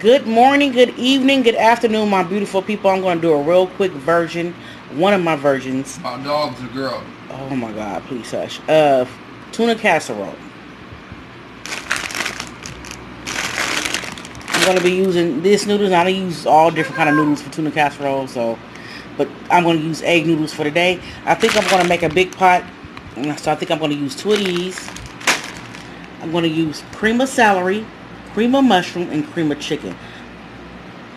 Good morning, good evening, good afternoon, my beautiful people. I'm going to do a real quick version, one of my versions. My dog's a girl. Oh my God, please hush. Tuna casserole. I'm going to be using this noodles. I use all different kind of noodles for tuna casserole, but I'm going to use egg noodles for today. I think I'm going to make a big pot, so I think I'm going to use 2 of these. I'm going to use cream of celery, cream of mushroom, and cream of chicken.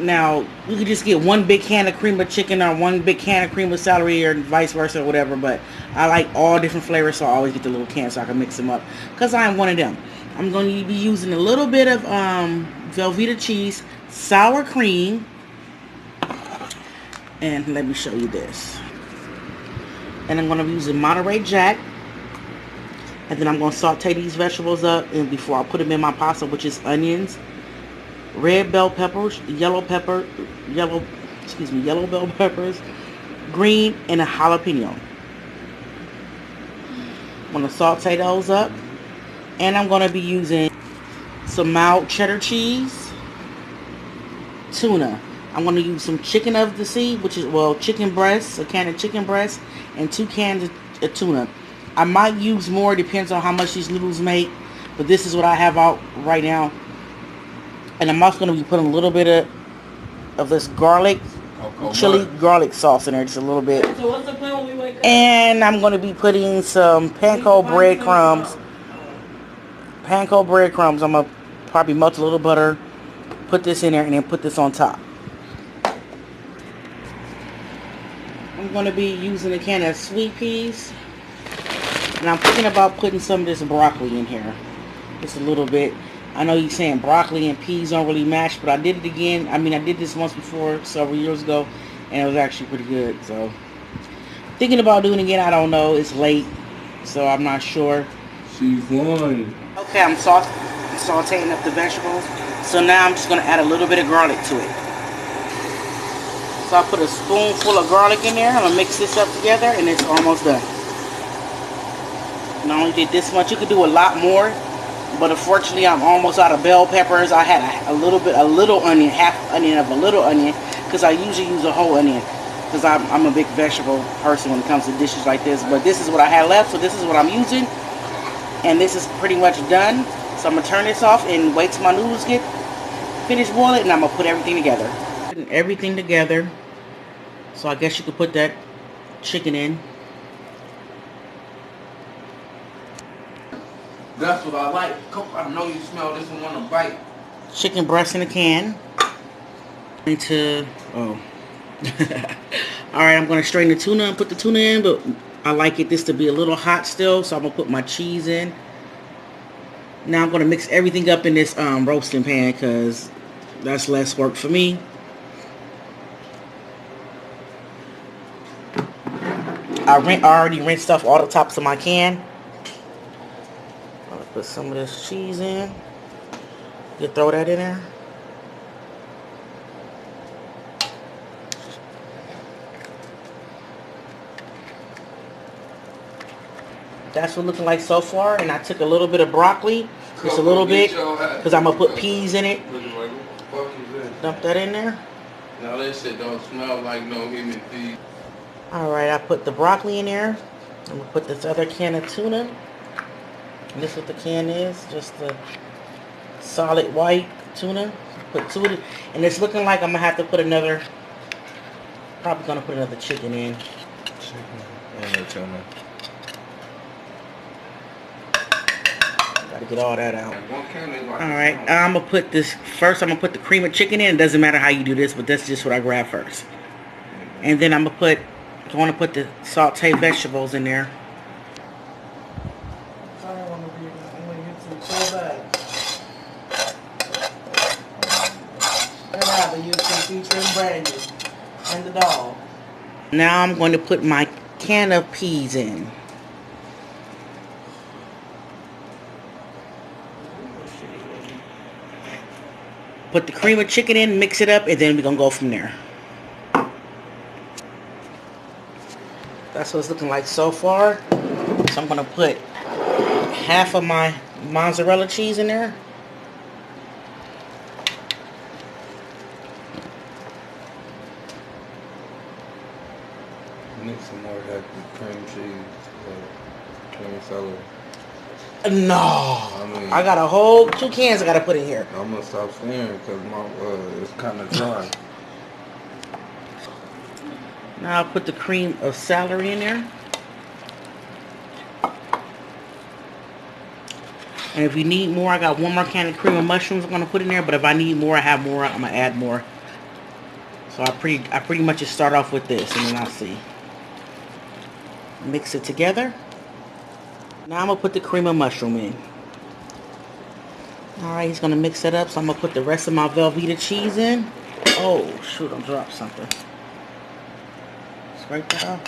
Now, you could just get one big can of cream of chicken or one big can of cream of celery or vice versa or whatever, but I like all different flavors, so I always get the little can so I can mix them up because I am one of them. I'm going to be using a little bit of Velveeta cheese, sour cream, and let me show you this. And I'm going to be using Monterey Jack. And then I'm going to saute these vegetables up and before I put them in my pasta, which is onions, red bell peppers, yellow bell peppers, green, and a jalapeno. I'm going to saute those up. And I'm going to be using some mild cheddar cheese, tuna. I'm going to use some chicken of the sea, which is, chicken breasts, a can of chicken breasts, and 2 cans of tuna. I might use more, depends on how much these noodles make, but this is what I have out right now. And I'm also going to be putting a little bit of this garlic, chili garlic sauce in there, just a little bit. So what's the plan when we wake up? And I'm going to be putting some panko breadcrumbs. Panko breadcrumbs. I'm going to probably melt a little butter, put this in there, and then put this on top. I'm going to be using a can of sweet peas. And I'm thinking about putting some of this broccoli in here. Just a little bit. I know you're saying broccoli and peas don't really match, but I did it again. I mean, I did this once before, several years ago, and it was actually pretty good. So, thinking about doing it again, I don't know. It's late, so I'm not sure. She's one. Okay, I'm sauteing up the vegetables. So now I'm just going to add a little bit of garlic to it. So I put a spoonful of garlic in there. I'm going to mix this up together, and it's almost done. And I only did this much. You could do a lot more, but unfortunately I'm almost out of bell peppers. I had a little onion, half onion of a little onion, because I usually use a whole onion, because I'm a big vegetable person when it comes to dishes like this. But this is what I had left, so this is what I'm using, and this is pretty much done. So I'm gonna turn this off and wait till my noodles get finished boiling, and I'm gonna put everything together. Putting everything together, so I guess you could put that chicken in. That's what I like. I know you smell this and want to bite. Chicken breast in a can. Alright, I'm going to strain the tuna and put the tuna in, but I like this to be a little hot still, so I'm going to put my cheese in. Now I'm going to mix everything up in this roasting pan, because that's less work for me. I already rinsed off all the tops of my can. Put some of this cheese in. You throw that in there. That's what it's looking like so far. And I took a little bit of broccoli, just a little bit, because I'm gonna put peas in it. Dump that in there. Now that shit don't smell like no human feed. All right, I put the broccoli in there. I'm gonna put this other can of tuna. And this is what the can is, just the solid white tuna. Put 2 of it, and it's looking like I'm gonna have to put another. Probably gonna put another chicken in. And the tuna. Gotta get all that out. All right, I'm gonna put this first. I'm gonna put the cream of chicken in. It doesn't matter how you do this, but that's just what I grab first. And then I'm gonna put the sauteed vegetables in there. And the dog. Now I'm going to put my can of peas in. Put the cream of chicken in, mix it up, and then we're going to go from there. That's what it's looking like so far. So I'm going to put half of my mozzarella cheese in there. need some more of that cream cheese, cream celery. No. I got a whole 2 cans I got to put in here. I'm going to stop swearing because it's kind of dry. Now I'll put the cream of celery in there. And if you need more, I got 1 more can of cream of mushrooms I'm going to put in there. But if I need more, I have more, I'm going to add more. So I pretty much just start off with this and then I'll see. Mix it together. Now I'm going to put the cream of mushroom in. Alright, he's going to mix it up. So I'm going to put the rest of my Velveeta cheese in. Oh, shoot, I dropped something. Scrape that off.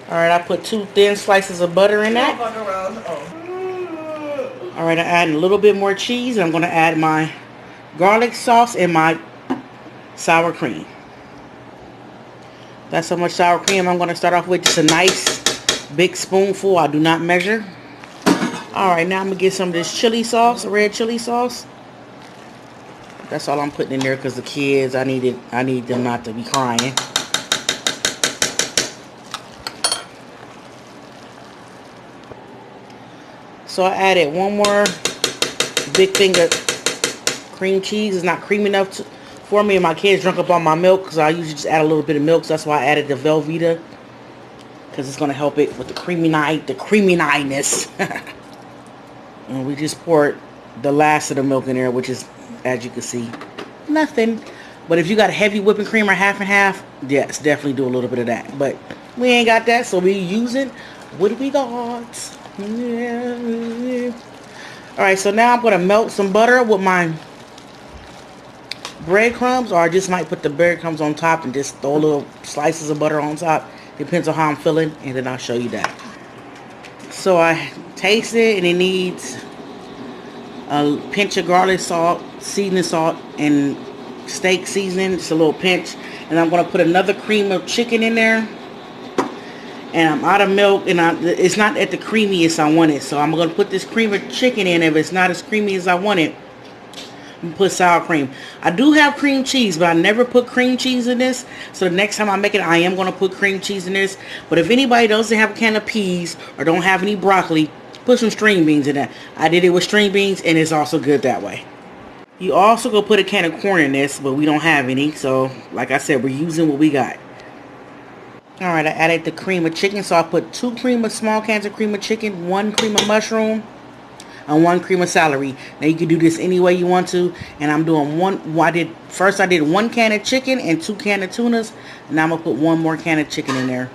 Alright, I put 2 thin slices of butter in that. Alright, I add a little bit more cheese. I'm going to add my garlic sauce and my sour cream. That's how much sour cream I'm going to start off with. Just a nice big spoonful. I do not measure. Alright, now I'm going to get some of this chili sauce, red chili sauce. That's all I'm putting in there because the kids, I need them not to be crying. So I added 1 more big thing of cream cheese. It's not creamy enough for me, and my kids drunk up all my milk because I usually just add a little bit of milk. So that's why I added the Velveeta because it's going to help it with the creaminess. And we just poured the last of the milk in there, which is, as you can see, nothing. But if you got a heavy whipping cream or half and half, yes, definitely do a little bit of that. But we ain't got that, so we using what we got. Yeah. Alright, so now I'm going to melt some butter with my breadcrumbs, or I just might put the breadcrumbs on top and just throw little slices of butter on top. Depends on how I'm feeling, and then I'll show you that. So I taste it, and it needs a pinch of garlic salt, seasoning salt, and steak seasoning, just a little pinch. And I'm going to put another cream of chicken in there. And I'm out of milk, and it's not at the creamiest I want it. So I'm going to put this cream of chicken in. If it's not as creamy as I want it, I'm going to put sour cream. I do have cream cheese, but I never put cream cheese in this. So the next time I make it, I am going to put cream cheese in this. But if anybody doesn't have a can of peas or don't have any broccoli, put some string beans in that. I did it with string beans, and it's also good that way. You also go put a can of corn in this, but we don't have any. So like I said, we're using what we got. Alright, I added the cream of chicken, so I put 2 small cans of cream of chicken, 1 cream of mushroom, and 1 cream of celery. Now you can do this any way you want to, and I'm doing first I did 1 can of chicken and 2 cans of tunas. Now I'm going to put 1 more can of chicken in there.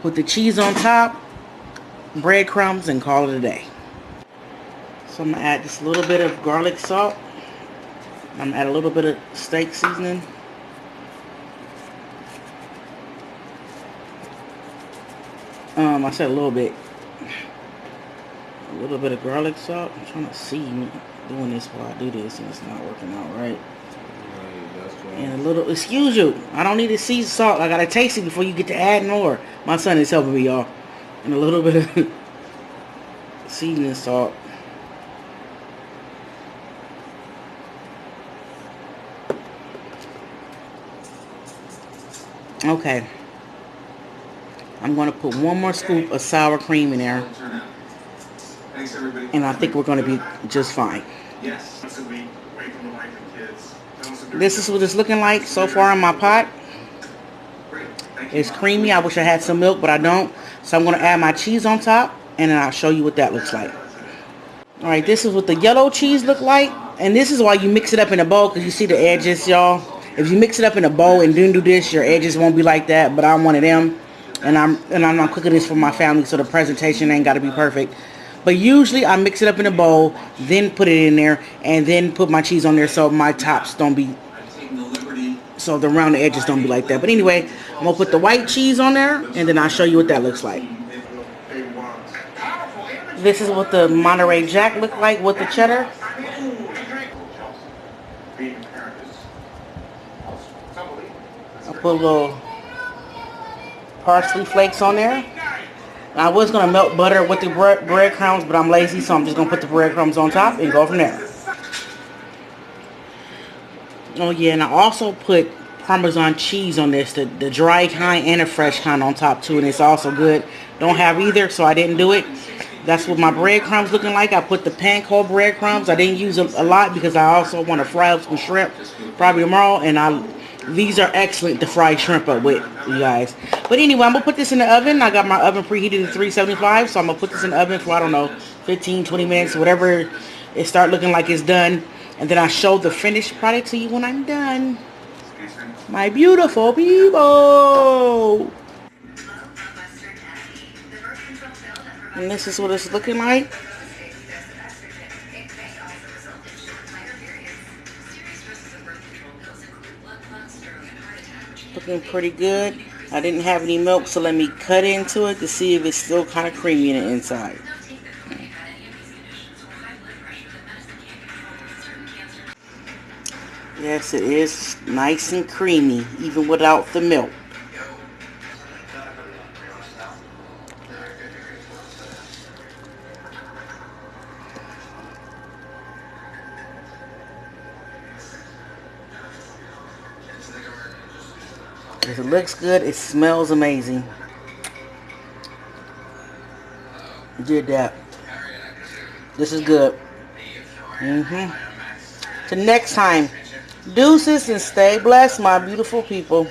Put the cheese on top, breadcrumbs, and call it a day. So I'm going to add just a little bit of garlic salt. I'm going to add a little bit of steak seasoning. I said a little bit. A little bit of garlic salt. I'm trying to see me doing this while I do this, and it's not working out right. And a little, excuse you, I don't need to season salt. I gotta taste it before you get to add more. My son is helping me, y'all. And a little bit of seasoning salt. Okay. I'm going to put 1 more scoop of sour cream in there. And I think we're going to be just fine. This is what it's looking like so far in my pot. It's creamy. I wish I had some milk, but I don't. So I'm going to add my cheese on top, and then I'll show you what that looks like. Alright, this is what the yellow cheese look like. And this is why you mix it up in a bowl, because you see the edges, y'all. If you mix it up in a bowl and then do this, your edges won't be like that. But I'm one of them. And I'm not cooking this for my family, so the presentation ain't got to be perfect. But usually I mix it up in a bowl, then put it in there, and then put my cheese on there so my tops don't be, so the round edges don't be like that. But anyway, I'm going to put the white cheese on there, and then I'll show you what that looks like. This is what the Monterey Jack look like with the cheddar. I'll put a little parsley flakes on there. Now, I was going to melt butter with the breadcrumbs, but I'm lazy, so I'm just going to put the breadcrumbs on top and go from there. Oh yeah, and I also put Parmesan cheese on this, the dry kind and the fresh kind on top too, and it's also good. Don't have either, so I didn't do it. That's what my breadcrumbs looking like. I put the panko breadcrumbs. I didn't use a lot because I also want to fry up some shrimp probably tomorrow, and these are excellent to fry shrimp up with, you guys. But anyway, I'm gonna put this in the oven. I got my oven preheated to 375, so I'm gonna put this in the oven for, I don't know, 15, 20 minutes, whatever it start looking like it's done. And then I show the finished product to you when I'm done. My beautiful people. And this is what it's looking like. Looking pretty good. I didn't have any milk, so let me cut into it to see if it's still kind of creamy in the inside. Yes, it is nice and creamy, even without the milk. If it looks good, it smells amazing. Did that. This is good. Till next time, deuces and stay blessed, my beautiful people.